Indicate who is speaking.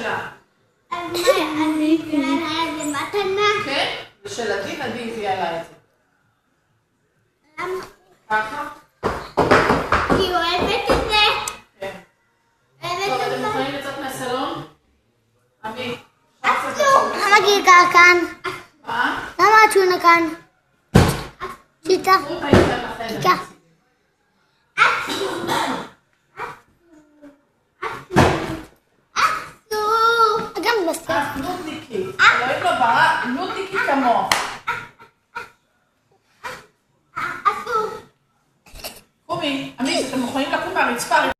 Speaker 1: שלה.
Speaker 2: אני קראה זה מתנה.
Speaker 1: כן? של עדי הביאה לה את זה.
Speaker 2: למה?
Speaker 1: ככה?
Speaker 2: כי היא אוהבת את זה.
Speaker 1: כן.
Speaker 2: אוהבת
Speaker 1: טוב,
Speaker 2: את
Speaker 1: אתם
Speaker 2: זה.
Speaker 1: מוכנים לצאת מהסלון? עמי.
Speaker 3: למה גילגה כאן?
Speaker 1: מה?
Speaker 3: למה הצ'ונה כאן? שיטה.
Speaker 1: הוא תהיה לחדר.
Speaker 3: שיטה. גם בסוף.
Speaker 1: נודניקי. אלוהים לא ברא, נודניקי כמוך.
Speaker 2: אסור.
Speaker 1: קומי, עמי, אתם מוכנים לקום מהרצפה?